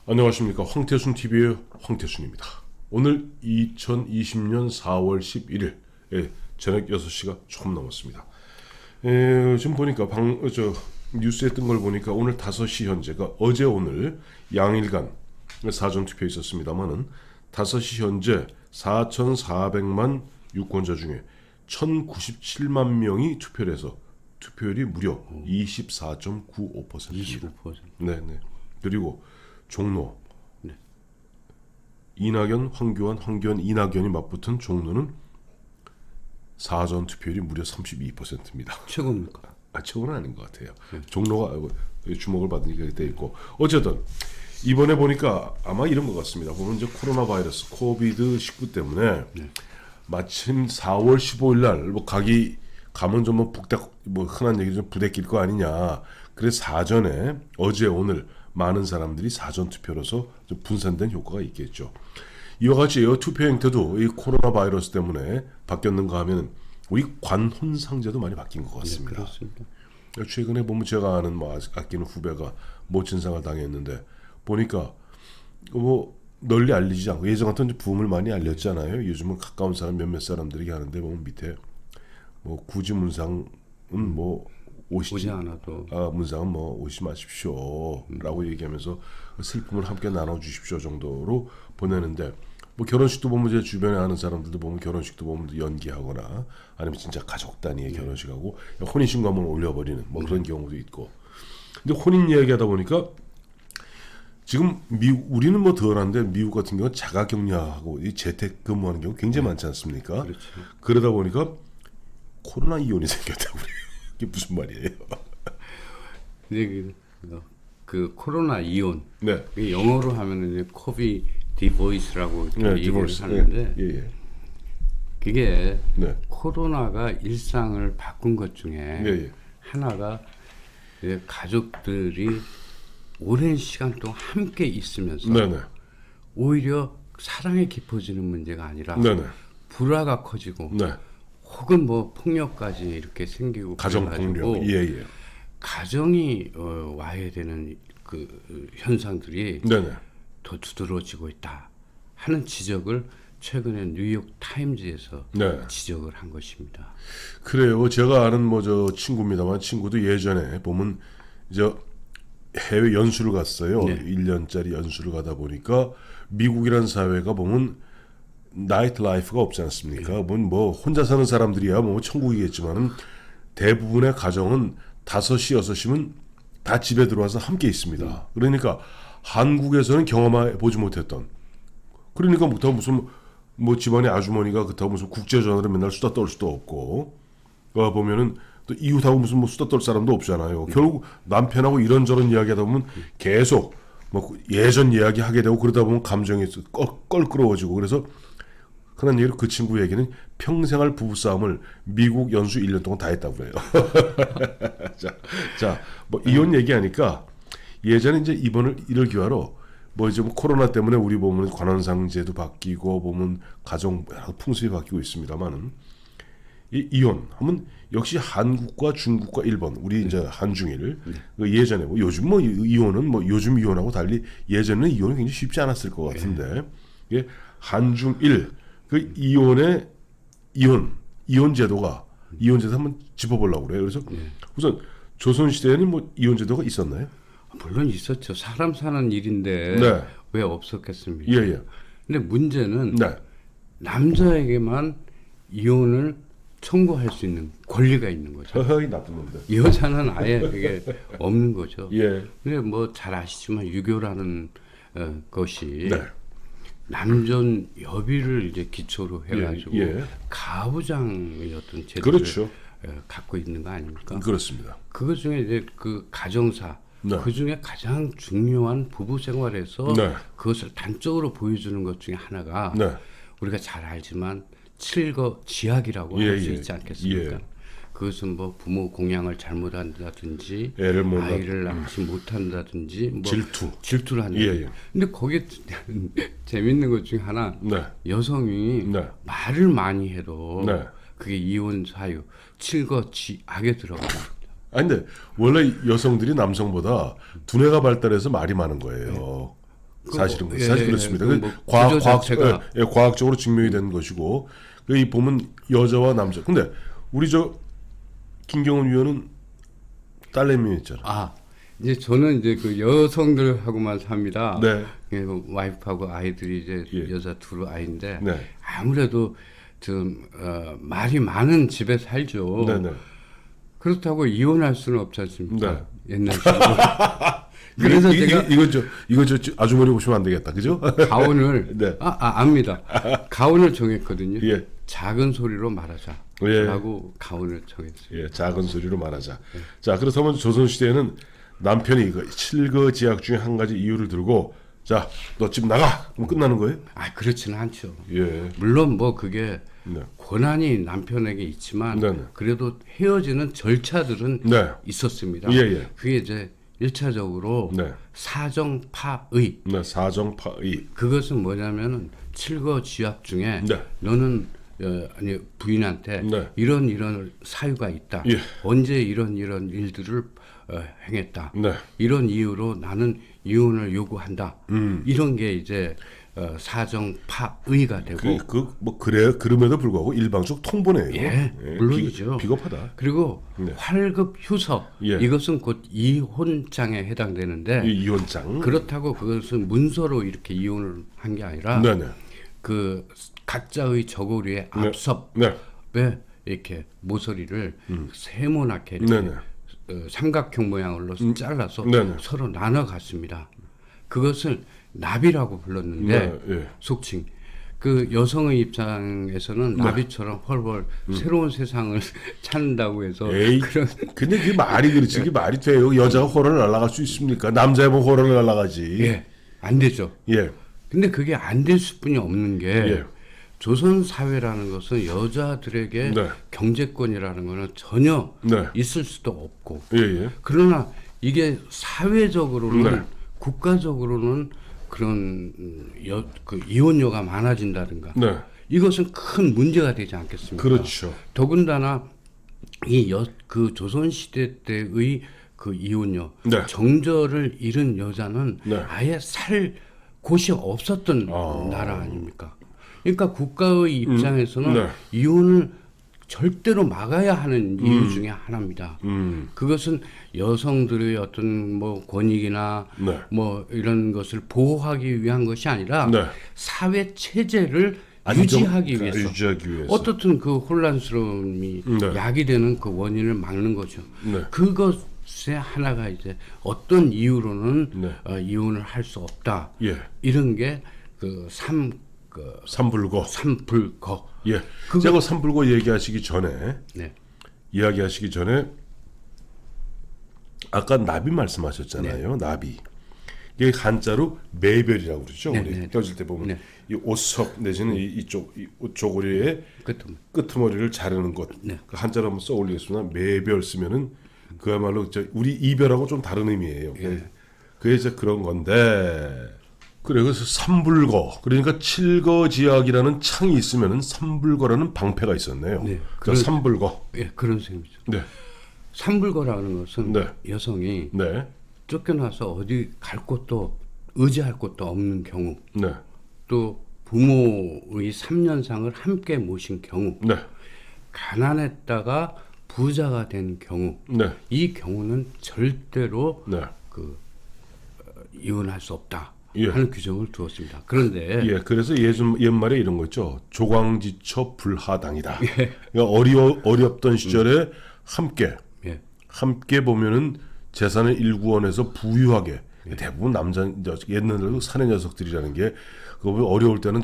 안녕하십니까. 황태순 TV의 황태순입니다. 오늘 2020년 4월 11일 저녁 6시가 조금 넘었습니다. 지금 보니까 뉴스에 뜬 걸 보니까 오늘 5시 현재가 어제 오늘 양일간 사전투표 있었습니다만은 5시 현재 4,400만 유권자 중에 1,097만 명이 투표를 해서 투표율이 무려 24.95%입니다. 25%. 네네. 그리고 종로 이낙연, 황교안, 이낙연이 맞붙은 종로는 사전 투표율이 무려 32%입니다. 최고입니까? 최고는 아닌 것 같아요. 종로가 주목을 받으니까 돼 있고 어쨌든 이번에 보니까 아마 이런 것 같습니다. 보면 이제 코로나 바이러스 코비드 19 때문에 마침 4월 15일 날 가면 좀 흔한 얘기 좀 부대낄 거 아니냐. 그래서 사전에 어제 오늘 많은 사람들이 사전 투표로서 좀 분산된 효과가 있겠죠. 이와 같이 투표 행태도 이 코로나 바이러스 때문에 바뀌었는가 하면 우리 관혼상제도 많이 바뀐 것 같습니다. 네, 그렇습니다. 최근에 보면 제가 아는 아끼는 후배가 모친상을 당했는데 보니까 널리 알리지 않고 예전 같은 부음을 많이 알렸잖아요. 요즘은 가까운 사람 몇몇 사람들이 하는데 보면 밑에 굳이 문상은 오지 않아도 문상은 오지 마십시오라고 얘기하면서 슬픔을 함께 나눠주십시오 정도로 보내는데 결혼식도 보면 제 주변에 아는 사람들도 보면 결혼식도 보면 연기하거나 아니면 진짜 가족 단위의 결혼식하고 혼인신고하면 올려버리는 그런 경우도 있고. 근데 혼인 이야기하다 보니까 지금 우리는 덜한데 미국 같은 경우는 자가격리하고 이 재택근무하는 경우 굉장히 많지 않습니까? 그렇죠. 그러다 보니까 코로나 이혼이 생겼다고 그래요. 이게 무슨 말이에요? 근데 그 코로나 이혼, 네. 영어로 하면은 이제 코비 디보이스라고 얘기를 디보이스. 하는데 예. 그게 네. 코로나가 일상을 바꾼 것 중에 예. 하나가 이제 가족들이 오랜 시간 동안 함께 있으면서 네네. 오히려 사랑이 깊어지는 문제가 아니라 네네. 불화가 커지고 네. 혹은 폭력까지 이렇게 생기고 가정 폭력. 예. 가정이 와야 되는 그 현상들이 네네. 더 두드러지고 있다 하는 지적을 최근에 뉴욕 타임즈에서 네. 지적을 한 것입니다. 그래요. 제가 아는 친구입니다만 친구도 예전에 보면 해외 연수를 갔어요. 네. 1년짜리 연수를 가다 보니까 미국이라는 사회가 보면 나이트 라이프가 없지 않습니까? 혼자 사는 사람들이야 천국이겠지만은 대부분의 가정은 5시, 6시면 다 집에 들어와서 함께 있습니다. 그러니까 한국에서는 경험해 보지 못했던 그러니까 무슨 집안의 아주머니가 그렇다고 무슨 국제전화로 맨날 수다 떨 수도 없고 보면은 또 이웃하고 무슨 수다 떨 사람도 없잖아요. 결국 남편하고 이런저런 이야기하다 보면 계속 예전 이야기 하게 되고 그러다 보면 감정이 껄끄러워지고 그래서 흔한 얘기로 그 친구 얘기는 평생할 부부싸움을 미국 연수 1년 동안 다 했다고 그래요. 자, 이혼 얘기하니까 예전에 이제 이를 기화로 코로나 때문에 우리 보면 관원상제도 바뀌고 보면 가정 풍습이 바뀌고 있습니다만은 이혼 하면 역시 한국과 중국과 일본 우리 이제 한중일 예전에 요즘 이혼은 요즘 이혼하고 달리 예전에는 이혼이 굉장히 쉽지 않았을 것 같은데 이게 한중일 그 이혼 제도가 한번 짚어보려고 그래요. 그래서 우선 조선 시대에는 이혼 제도가 있었나요? 물론 있었죠. 사람 사는 일인데 네. 왜 없었겠습니까? 예. 근데 문제는 네. 남자에게만 이혼을 청구할 수 있는 권리가 있는 거죠. 허허이 나쁜 놈들. 여자는 아예 그게 없는 거죠. 예. 근데 잘 아시지만 유교라는 것이 네. 남존 여비를 이제 기초로 해가지고 예. 가부장의 어떤 제도를 그렇죠. 갖고 있는 거 아닙니까? 그렇습니다. 그것 중에 이제 그 가정사 네. 그 중에 가장 중요한 부부 생활에서 네. 그것을 단적으로 보여주는 것 중에 하나가 네. 우리가 잘 알지만 칠거 지약이라고 할 수 있지 않겠습니까? 예. 그것은 부모 공양을 잘못한다든지 애를 아이를 낳지 못한다든지 질투를 한다. 예. 근데 거기에 재밌는 것 중에 하나 네. 여성이 네. 말을 많이 해도 네. 그게 이혼 사유 칠거 지악에 들어갑니다. 근데 원래 여성들이 남성보다 두뇌가 발달해서 말이 많은 거예요. 사실은 예, 사실 예, 그렇습니다. 그 그 뭐 과학, 구조 자체가 과학적으로 증명이 된 것이고 이 보면 여자와 남자. 근데 우리 저 김경은 위원은 딸내미였잖아. 이제 저는 이제 그 여성들하고만 삽니다. 네. 예, 와이프하고 아이들이 이제 예. 여자 둘 아이인데 네. 아무래도 좀 말이 많은 집에 살죠. 네네. 그렇다고 이혼할 수는 없지 않습니까? 네. 옛날식으로. 그래서 제가 이거 저 아주머니 보시면 안 되겠다, 그죠? 가온을 네. 압니다. 가온을 정했거든요. 예. 작은 소리로 말하자. 예. 라고 가온을 정했어요. 예, 작은 소리로 말하자. 자, 그렇다면 조선 시대에는 남편이 그 칠거지약 중에 한 가지 이유를 들고 자, 너 집 나가. 그럼 끝나는 거예요? 그렇지는 않죠. 예. 물론 뭐 그게 네. 권한이 남편에게 있지만 네네. 그래도 헤어지는 절차들은 네. 있었습니다. 예, 예. 그게 이제 1차적으로 네. 사정파의 네, 사정파의. 그것은 뭐냐면은 칠거지약 중에 네. 너는 아니 부인한테 네. 이런 사유가 있다. 예. 언제 이런 일들을 행했다. 네. 이런 이유로 나는 이혼을 요구한다. 이런 게 이제 사정파의가 되고 그럼에도 불구하고 일방적 통보네요. 예, 물론이죠. 비겁하다. 그리고 활급 휴서 예. 이것은 곧 이혼장에 해당되는데 이혼장. 그렇다고 그것은 문서로 이렇게 이혼을 한 게 아니라 네네. 그 각자의 저고리에 네. 앞섭에 네. 이렇게 모서리를 세모나게 이렇게 네네. 삼각형 모양으로 잘라서 네네. 서로 나눠 갔습니다. 그것을 나비라고 불렀는데 네, 예. 속칭 그 여성의 입장에서는 나비처럼 헐헐 새로운 세상을 찾는다고 해서 에이, 근데 그게 말이 그렇지. 그게 말이 돼요. 여자가 호러를 날아갈 수 있습니까? 남자애면 호러를 날아가지. 예, 안 되죠. 예. 근데 그게 안 될 수뿐이 없는 게 예. 조선 사회라는 것은 여자들에게 네. 경제권이라는 것은 전혀 네. 있을 수도 없고 예, 예. 그러나 이게 사회적으로는 네. 국가적으로는 그런 그 이혼녀가 많아진다든가 네. 이것은 큰 문제가 되지 않겠습니까? 그렇죠. 더군다나 그 조선 시대 때의 그 이혼녀 네. 정절을 잃은 여자는 네. 아예 살 곳이 없었던 나라 아닙니까? 그러니까 국가의 입장에서는 네. 이혼을 절대로 막아야 하는 이유 중에 하나입니다. 그것은 여성들의 어떤 뭐 권익이나 네. 뭐 이런 것을 보호하기 위한 것이 아니라 네. 사회 체제를 유지하기 위해서 어떻든 그 혼란스러움이 네. 야기되는 그 원인을 막는 거죠. 네. 그것의 하나가 이제 어떤 이유로는 네. 이혼을 할 수 없다. 예. 이런 게 그 삼불고. 삼불거. 예. 제가 삼불고 얘기하시기 전에 네. 이야기하시기 전에 아까 나비 말씀하셨잖아요. 네. 나비. 이게 한자로 매별이라고 그러죠. 네, 우리 네. 헤어질 때 보면 네. 이 옷석 내지는 이쪽 옷 조고리에 끄트머리를 자르는 것. 네. 그 한자로 한번 써올리겠습니다. 매별 쓰면은 그야말로 우리 이별하고 좀 다른 의미예요. 예. 그게 이제 그런 건데. 그래서 삼불거 그러니까 칠거지약이라는 창이 있으면은 삼불거라는 방패가 있었네요. 네, 그러니까 삼불거. 예, 그런 셈이죠. 네. 삼불거라는 것은 네. 여성이 네. 쫓겨나서 어디 갈 곳도 의지할 곳도 없는 경우, 네. 또 부모의 3년상을 함께 모신 경우, 네. 가난했다가 부자가 된 경우, 네. 이 경우는 절대로 네. 이혼할 수 없다. 예. 하는 규정을 두었습니다. 그런데 예, 그래서 옛말에 이런 거 있죠. 조광지처 불하당이다. 예. 그러니까 어렵던 시절에 예. 함께 보면은 재산을 일구원해서 부유하게 대부분 옛날에도 사내 녀석들이라는 게 그거 보면 어려울 때는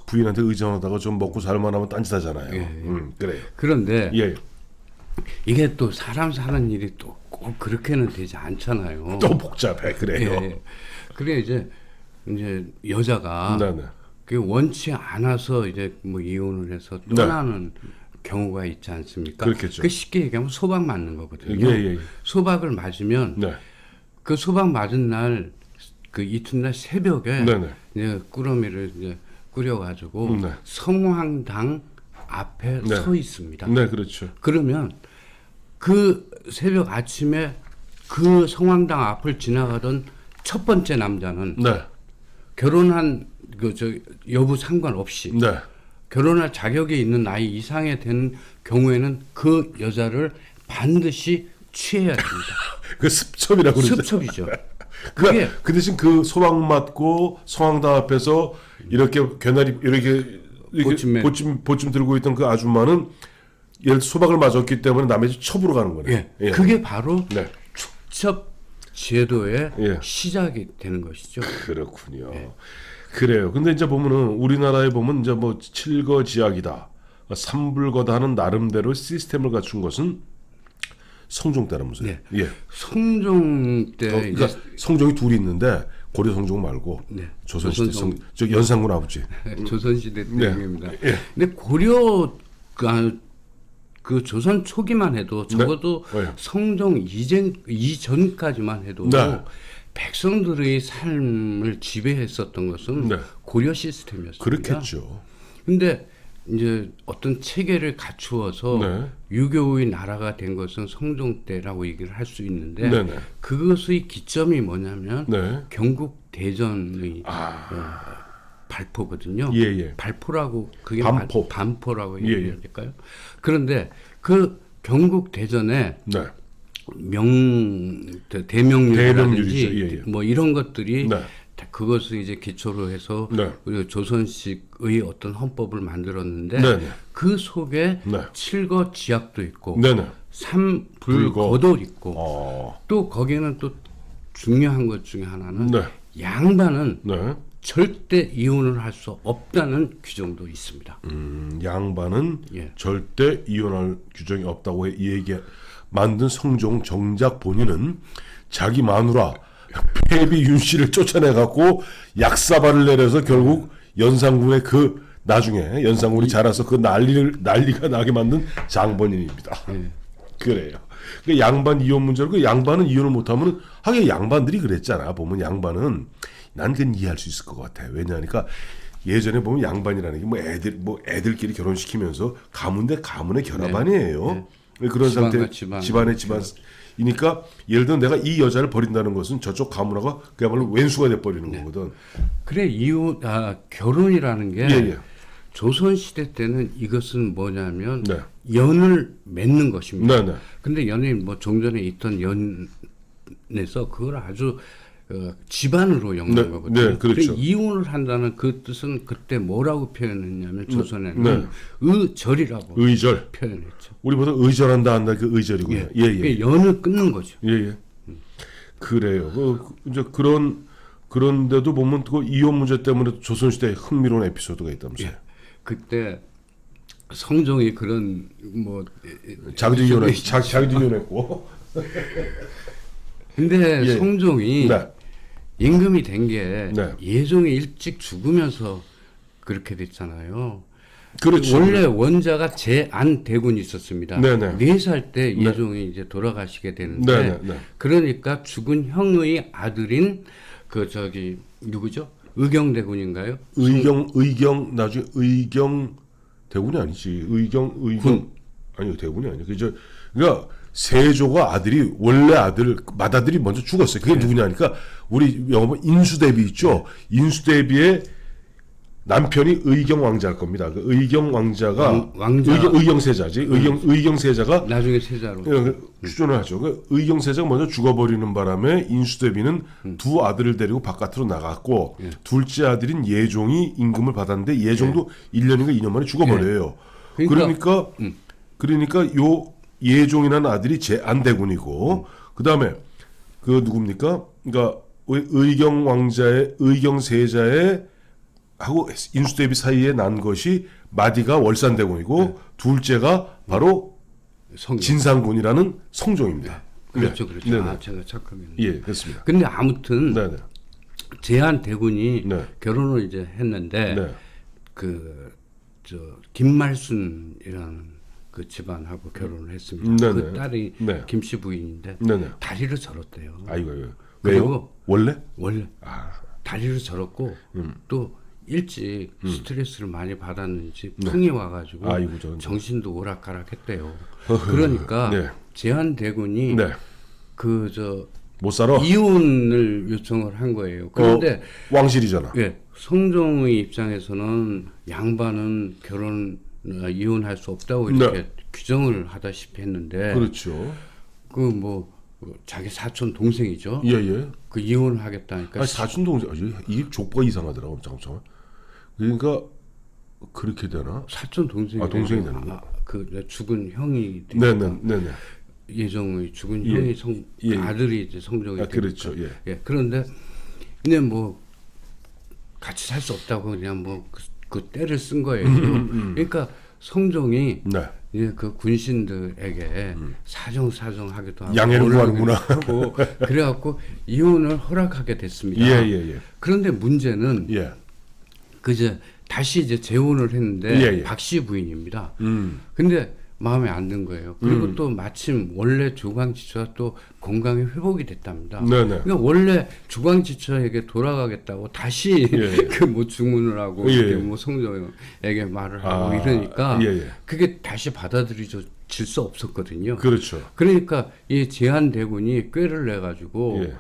부인한테 의존하다가 좀 먹고 살만하면 딴짓하잖아요. 예. 그래. 그런데 예. 이게 또 사람 사는 일이 또 꼭 그렇게는 되지 않잖아요. 또 복잡해 그래요. 예. 그래 이제 여자가 네네. 그 원치 않아서 이제 뭐 이혼을 해서 떠나는 경우가 있지 않습니까? 그렇겠죠. 그 쉽게 얘기하면 소박 맞는 거거든요. 예. 소박을 맞으면 네. 그 소박 맞은 날 그 이튿날 새벽에 네네. 이제 꾸러미를 이제 꾸려가지고 네. 성황당 앞에 네. 서 있습니다. 네, 그렇죠. 그러면 그 새벽 아침에 그 성황당 앞을 지나가던 첫 번째 남자는 네. 결혼한 여부 상관없이 네. 결혼할 자격이 있는 나이 이상에 된 경우에는 그 여자를 반드시 취해야 됩니다. 그 습첩이라고 그러죠. 습첩이죠. 그게 그 대신 그 소방 맞고 성황당 앞에서 이렇게 괴나리 이렇게 보침 들고 있던 그 아줌마는 예를 들어 소방을 맞았기 때문에 남의 집 첩으로 가는 거네. 예. 예. 그게 바로 네. 축첩 제도의 예. 시작이 되는 것이죠. 그렇군요. 그래요. 근데 이제 보면은 우리나라에 보면 이제 뭐 칠거지약이다, 삼불거다 하는 나름대로 시스템을 갖춘 것은 성종 때라면서요. 네. 예. 성종 때 그러니까 이제 성종이 둘이 있는데 고려 성종 말고 네. 조선시대 저 연산군 아버지. 조선시대 네. 때입니다. 예. 근데 고려 그 조선 초기만 해도 적어도 네. 성종 이전까지만 해도 네. 백성들의 삶을 지배했었던 것은 네. 고려 시스템이었습니다. 그렇겠죠. 근데 이제 어떤 체계를 갖추어서 네. 유교의 나라가 된 것은 성종 때라고 얘기를 할 수 있는데 네, 네. 그것의 기점이 뭐냐면 네. 경국 대전의 발포거든요. 예, 예. 발포라고 그게 반포. 반포라고 예, 얘기해야 될까요? 그런데 그 경국 대전에 네. 대명률이라든지 대명률이죠. 예, 예. 뭐 이런 것들이 네. 다 그것을 이제 기초로 해서 네. 우리가 조선식의 어떤 헌법을 만들었는데 네, 네. 그 속에 네. 칠거지약도 있고 네, 네. 삼불거도 있고 어. 또 거기에는 또 중요한 것 중에 하나는 네. 양반은 네. 절대 이혼을 할 수 없다는 규정도 있습니다. 양반은 예. 절대 이혼할 규정이 없다고 얘기 만든 성종 정작 본인은 자기 마누라 폐비 윤 씨를 쫓아내 갖고 약사발을 내려서 결국 연산군의 그 나중에 연산군이 자라서 그 난리가 나게 만든 장본인입니다. 예. 그래요. 그 양반 이혼 문제로 그 양반은 이혼을 못하면 하긴 양반들이 그랬잖아. 보면 양반은 난 그건 이해할 수 있을 것 같아. 왜냐하니까 예전에 보면 양반이라는 게 뭐 애들끼리 결혼시키면서 가문 대 가문의 결합 아니에요. 그런 상태 집안의 집안이니까 예를 들어 내가 이 여자를 버린다는 것은 저쪽 가문하고 그야말로 왼수가 돼 버리는 거거든. 그래 결혼이라는 게 예, 예. 조선 시대 때는 이것은 뭐냐면 네. 연을 맺는 것입니다. 네, 네. 근데 연이 뭐 종전에 있던 연에서 그걸 아주 집안으로 엮는 네, 거거든요. 네, 그렇죠. 그래 이혼을 한다는 그 뜻은 그때 뭐라고 표현했냐면 조선에는 네. 의절이라고 의절. 표현했죠. 우리보다 의절한다 한다 그 의절이고요. 예. 예, 예. 그게 연을 끊는 거죠. 예, 예. 그래요. 이제 그런데도 보면 그 이혼 문제 때문에 조선시대에 흥미로운 에피소드가 있다면서요. 예. 그때 성종이 그런 뭐 자기도 이혼했고. 근데 예. 성종이 네. 임금이 된 게 네. 예종이 일찍 죽으면서 그렇게 됐잖아요. 그렇죠. 원래 원자가 제안대군이 있었습니다. 네네. 4살 때 예종이 이제 돌아가시게 되는데 네네. 그러니까 죽은 형의 아들인 누구죠? 의경대군인가요? 의경 나중에 의경 대군이 아니지. 의경 아니요 대군이 아니요. 그러니까 세조가 아들이 원래 맏아들이 먼저 죽었어요. 그게 누구냐니까 우리 영화 보면 인수대비 있죠. 인수대비의 남편이 의경 왕자일 겁니다. 그 의경 왕자가 의경세자지. 의경세자가 나중에 세자로 추존을 하죠. 그 의경세자가 먼저 죽어버리는 바람에 인수대비는 두 아들을 데리고 바깥으로 나갔고 둘째 아들인 예종이 임금을 받았는데 예종도 1년인가 2년 만에 죽어버려요. 그러니까 요 예종이라는 아들이 제안대군이고 그다음에 그 누굽니까? 그러니까 의경 왕자의 의경세자의 하고 인수대비 사이에 난 것이 마디가 월산대군이고 둘째가 바로 진상군이라는 성종입니다. 그렇죠, 그렇죠. 네네. 제가 착각했네요. 예, 그렇습니다. 근데 아무튼 네네. 제안대군이 네. 결혼을 이제 했는데 네. 김말순이라는 그 집안하고 결혼을 했습니다. 네네. 그 딸이 네. 김씨 부인인데 네네. 다리를 절었대요. 아이고, 그리고 왜요? 원래? 다리를 절었고 또 일찍 스트레스를 많이 받았는지 풍이 와가지고 아이고, 저런. 정신도 오락가락했대요. 그러니까 네. 제한대군이 네. 못 살아. 이혼을 요청을 한 거예요. 그런데 왕실이잖아. 예, 성종의 입장에서는 양반은 이혼할 수 없다고 이렇게 네. 규정을 하다시피 했는데 그렇죠. 그 뭐 자기 사촌 동생이죠. 예예. 그 이혼을 하겠다니까. 아니 사촌 동생 이게 족보가 이상하더라고. 잠깐만. 그러니까 그렇게 되나? 사촌 동생이 동생이 되는 거야. 그 죽은 형이 되니까. 네네. 예정의 죽은 예. 형이 예. 아들이 이제 성종이 되니까. 그렇죠. 예. 예. 그런데 그냥 뭐 같이 살 수 없다고 그냥 뭐 그 때를 쓴 거예요. 그러니까 성종이 네. 예, 그 군신들에게 사정하기도 하고 양해를 구하는구나. 하고 그래갖고 이혼을 허락하게 됐습니다. 예예예. 그런데 문제는 예. 그제 다시 이제 재혼을 했는데 예, 예. 박씨 부인입니다. 근데 마음에 안 든 거예요. 그리고 또 마침 원래 주광지처가 또 건강이 회복이 됐답니다. 네네. 그러니까 원래 주광지처에게 돌아가겠다고 다시 예. 그 뭐 주문을 하고 예. 이렇게 뭐 성종에게 말을 하고 이러니까 예. 그게 다시 받아들여질 수 없었거든요. 그렇죠. 그러니까 이 제한대군이 꾀를 내 가지고 예.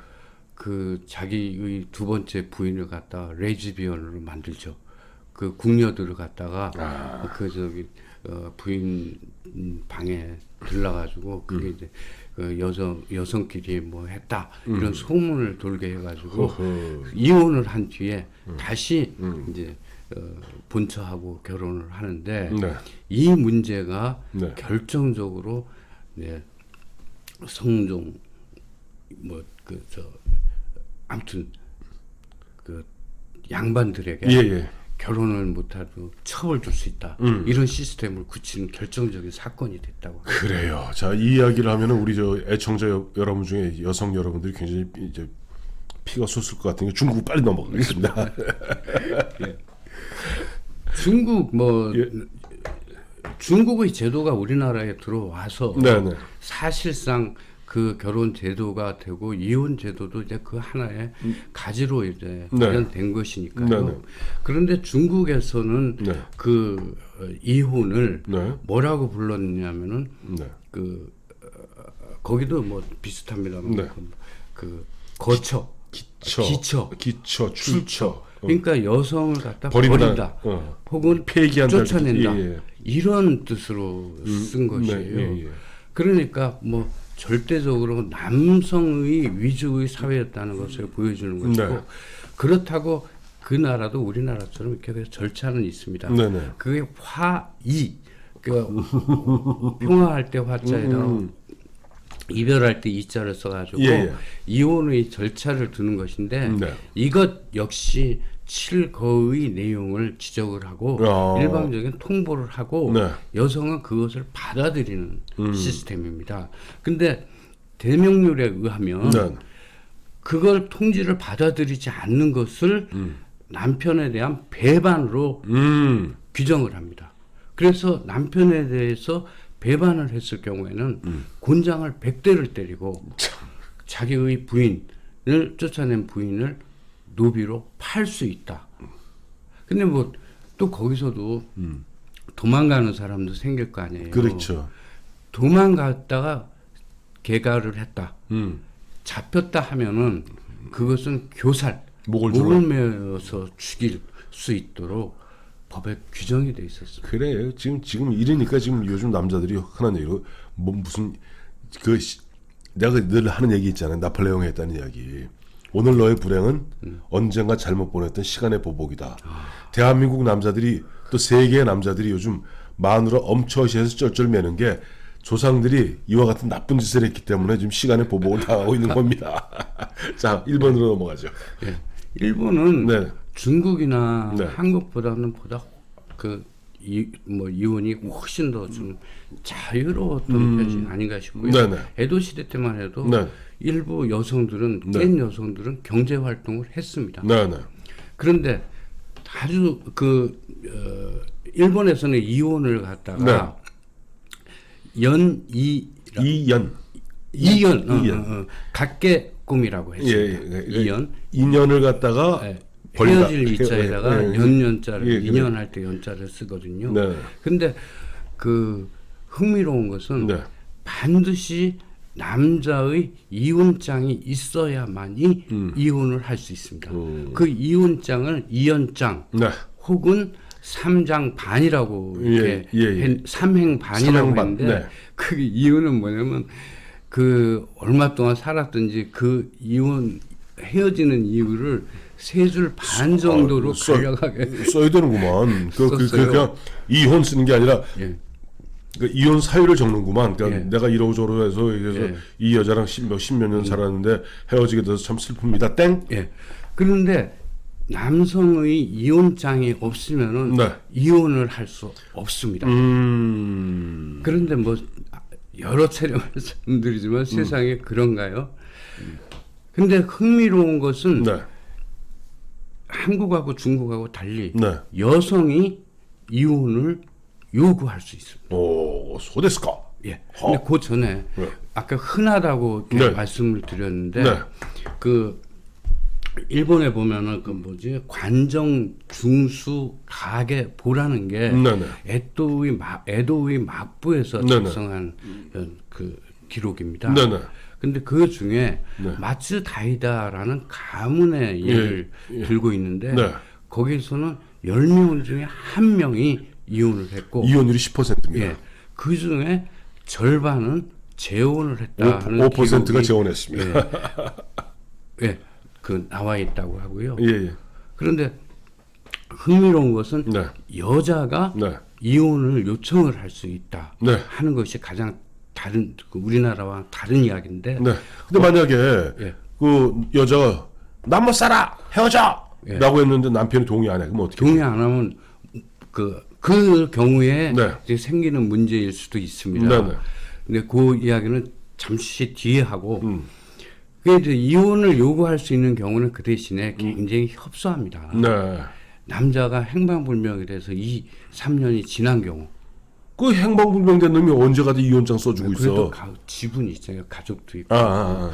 그 자기의 두 번째 부인을 갖다가 레즈비언으로 만들죠. 그 궁녀들을 갖다가 그 저기 부인 방에 들러가지고 그게 이제 그 여성끼리 뭐 했다 이런 소문을 돌게 해가지고 이혼을 한 뒤에 다시 이제 본처하고 결혼을 하는데 네. 이 문제가 네. 결정적으로 이제 성종 아무튼 그 양반들에게 예예. 결혼을 못해도 처벌 줄 수 있다. 이런 시스템을 굳히는 결정적인 사건이 됐다고. 그래요. 자, 이 이야기를 하면은 우리 저 애청자 여러분 중에 여성 여러분들이 굉장히 이제 피가 솟을 것 같으니까 중국 빨리 넘어가겠습니다. 예. 중국 예. 중국의 제도가 우리나라에 들어와서 네네. 사실상 그 결혼 제도가 되고 이혼 제도도 이제 그 하나의 가지로 이제 네. 마련된 것이니까요. 네네. 그런데 중국에서는 네. 그 이혼을 네. 뭐라고 불렀냐면은 네. 거기도 뭐 비슷합니다만 네. 그 거처, 기처, 출처. 그러니까 여성을 갖다 버린다. 혹은 폐기한다. 쫓아낸다. 예. 이런 뜻으로 쓴 것이에요. 네, 예. 그러니까 뭐 절대적으로 남성의 위주의 사회였다는 것을 보여주는 것이고 네. 그렇다고 그 나라도 우리나라처럼 이렇게 절차는 있습니다. 네네. 그게 화이 그 평화할 때 화자에다가 이별할 때 이자를 써가지고 예. 이혼의 절차를 두는 것인데 네. 이것 역시 칠거의 내용을 지적을 하고 일방적인 통보를 하고 네. 여성은 그것을 받아들이는 시스템입니다. 근데 대명률에 의하면 네. 그걸 통지를 받아들이지 않는 것을 남편에 대한 배반으로 규정을 합니다. 그래서 남편에 대해서 배반을 했을 경우에는 곤장을 100대를 때리고 자기의 부인을 쫓아낸 부인을 노비로 팔 수 있다. 근데 뭐 또 거기서도 도망가는 사람도 생길 거 아니에요. 그렇죠. 도망갔다가 개가를 했다. 잡혔다 하면은 그것은 교살, 목을 메어서 죽일 수 있도록 법에 규정이 돼 있었습니다. 그래요. 지금 이러니까 지금 요즘 남자들이 흔한 얘기로 뭐 무슨 내가 늘 하는 얘기 있잖아요. 나폴레옹이 했다는 이야기. 오늘 너의 불행은 언젠가 잘못 보냈던 시간의 보복이다. 대한민국 남자들이 또 세계의 남자들이 요즘 마누라 엄처시해서 쩔쩔매는 게 조상들이 이와 같은 나쁜 짓을 했기 때문에 지금 시간의 보복을 당하고 있는 겁니다. 자, 1번으로 넘어가죠. 예. 일본은 네. 중국이나 네. 한국보다는 이혼이 훨씬 더 좀 자유로웠던 편이 아닌가 싶고요. 네네. 에도 시대 때만 해도 네. 일부 여성들은 네. 깬 여성들은 경제 활동을 했습니다. 네네. 그런데 아주 일본에서는 이혼을 갖다가 이연. 각계 꿈이라고 했습니다. 이연. 인연을 갖다가 헤어질 이자에다가 연자를 예, 인연할 때 연자를 쓰거든요. 네. 근데 그 흥미로운 것은 네. 반드시 남자의 이혼장이 있어야만이 이혼을 할 수 있습니다. 그 이혼장을 이혼장 네. 혹은 3장 반이라고 예, 이렇게 삼행 반이라고 삼행반, 했는데 네. 그 이유는 뭐냐면 그 얼마 동안 살았든지 그 이혼 헤어지는 이유를 세 줄 반 정도로 간략하게 써야 되는구만. 썼어요. 그냥 이혼 쓰는 게 아니라 예. 그 이혼 사유를 적는구만. 그러니까 예. 내가 이러고 저러고 해서 그래서 예. 이 여자랑 십몇 년 살았는데 헤어지게 돼서 참 슬픕니다. 땡. 예. 그런데 남성의 이혼장이 없으면은 네. 이혼을 할 수 없습니다. 그런데 뭐 여러 차례 말씀드리지만 세상에 그런가요? 근데 흥미로운 것은 네. 한국하고 중국하고 달리 네. 여성이 이혼을 요구할 수 있습니다. 오, 소데스까? 예. 근데 그 전에 네. 아까 흔하다고 이렇게 네. 말씀을 드렸는데 네. 그 일본에 보면은 그 뭐지 관정 중수 가계 보라는 게 네네. 에도의 막부에서 네네. 작성한 그 기록입니다. 네네. 근데 그 중에 네. 마츠다이다라는 가문의 예를 들고 있는데 네. 거기서는 10명 중에 1명이 이혼을 했고 이혼율이 10%입니다. 예. 그 중에 절반은 재혼을 했다는 5%가 기록이, 재혼했습니다. 예. 예. 그 나와 있다고 하고요. 예, 예. 그런데 흥미로운 것은 네. 여자가 네. 이혼을 요청을 할 수 있다 네. 하는 것이 가장 다른 그 우리나라와 다른 이야기인데 네. 근데 만약에 예. 그 여자가 나 못 살아 헤어져 예. 라고 했는데 남편이 동의 안 해. 그럼 어떻게? 동의 안 하면 그 경우에 네. 이제 생기는 문제일 수도 있습니다. 네, 네. 근데 그 이야기는 잠시 뒤에 하고 그 이제 이혼을 요구할 수 있는 경우는 그 대신에 굉장히 협소합니다. 네. 남자가 행방불명이 돼서 3년이 지난 경우 그 행방불명된 놈이 언제 가도 이혼장 써주고 그래도 있어. 지분이 있잖아요. 가족도 있고 아.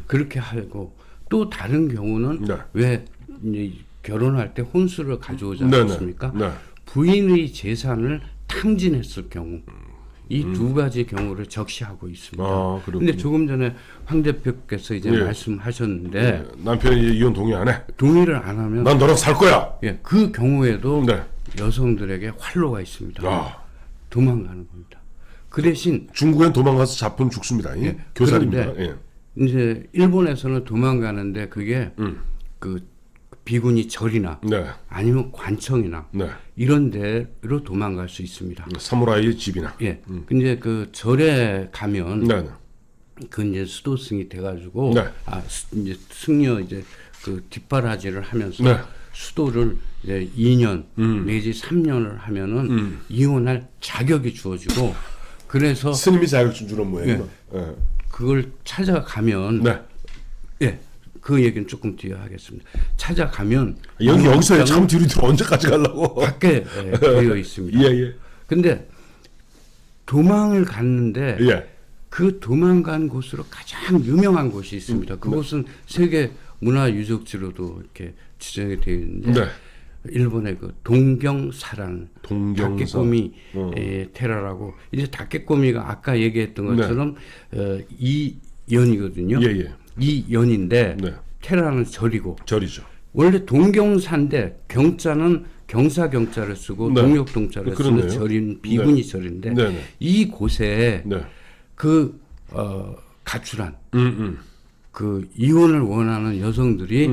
그렇게 하고 또 다른 경우는 네. 왜 이제 결혼할 때 혼수를 가져오지 네네. 않습니까? 네. 부인의 재산을 탕진했을 경우 이 두 가지 경우를 적시하고 있습니다. 아, 그렇군요. 그런데 조금 전에 황 대표께서 이제 예. 말씀하셨는데 네. 남편이 이제 이혼 동의 안 해. 동의를 안 하면 난 너랑 살 거야. 예, 그 경우에도 네. 여성들에게 활로가 있습니다. 아. 도망가는 겁니다. 그 대신 중국엔 도망가서 잡으면 죽습니다. 예, 교살입니다. 그런데 예. 이제 일본에서는 도망가는데 그게 그 비군이 절이나 네. 아니면 관청이나 네. 이런 데로 도망갈 수 있습니다. 사무라이의 집이나. 예. 근데 그 절에 가면 네. 그 이제 수도승이 돼가지고 네. 이제 승려 이제 그 뒷바라지를 하면서 네. 수도를 이제 2년 내지 3년을 하면은 이혼할 자격이 주어지고 그래서 스님이 자격증 주는 모양이에요. 예. 그걸 찾아가면 네. 예. 그 얘기는 조금 뒤에 하겠습니다. 찾아가면 여기서 영장은 참 뒤로 들어 언제까지 가려고? 밖에 되어 있습니다. 예. 근데 도망을 갔는데 예. 그 도망간 곳으로 가장 유명한 곳이 있습니다. 그곳은 세계 문화유적지로도 이렇게 지정이 되어 있는데 네. 일본의 그 동경사라는 동경사. 닭개꼬미 테라라고 이제 닭개꼬미가 아까 얘기했던 것처럼 이 연이거든요. 예. 이 연인데 네. 테라는 절이고 절이죠. 원래 동경사인데 경자는 경사경자를 쓰고 네. 동력동자를 그러네요. 쓰는 절인 비군이 네. 절인데 네네. 이 곳에 네. 그 가출한 그 이혼을 원하는 여성들이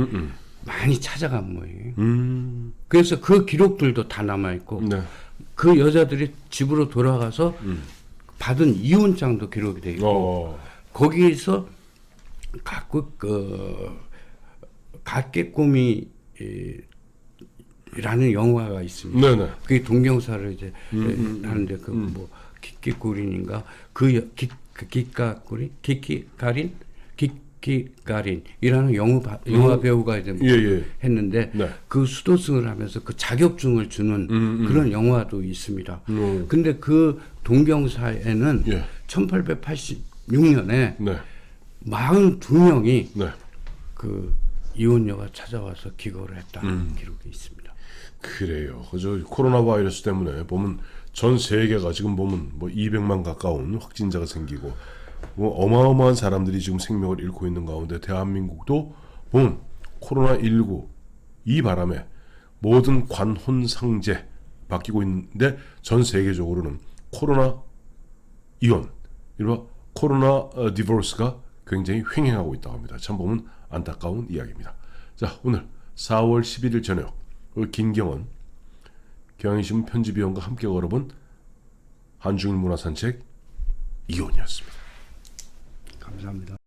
많이 찾아간 모양이에요. 그래서 그 기록들도 다 남아 있고 네. 그 여자들이 집으로 돌아가서 받은 이혼장도 기록이 되어 있고 거기에서 각국 갓개꼬미라는 영화가 있습니다. 네네. 그게 동경사를 이제 하는데 그 뭐 기끼꼬린인가 그 기까꼬린 기끼가린이라는 영화 배우가 이제 했는데 네. 그 수도승을 하면서 그 자격증을 주는 그런 영화도 있습니다. 근데 그 동경사에는 1886년에 네. 42명이 네. 그 이혼녀가 찾아와서 기거를 했다는 기록이 있습니다. 그래요. 그저 코로나 바이러스 때문에 보면 전 세계가 지금 보면 뭐 200만 가까운 확진자가 생기고 뭐 어마어마한 사람들이 지금 생명을 잃고 있는 가운데 대한민국도 보면 코로나19 이 바람에 모든 관혼상제 바뀌고 있는데 전 세계적으로는 코로나 이혼, 이른바 코로나 디보스가 굉장히 횡행하고 있다고 합니다. 참 보면 안타까운 이야기입니다. 자, 오늘 4월 11일 저녁 김경원 경향신문 편집위원과 함께 걸어본 한중일 문화산책 이혼이었습니다. 감사합니다.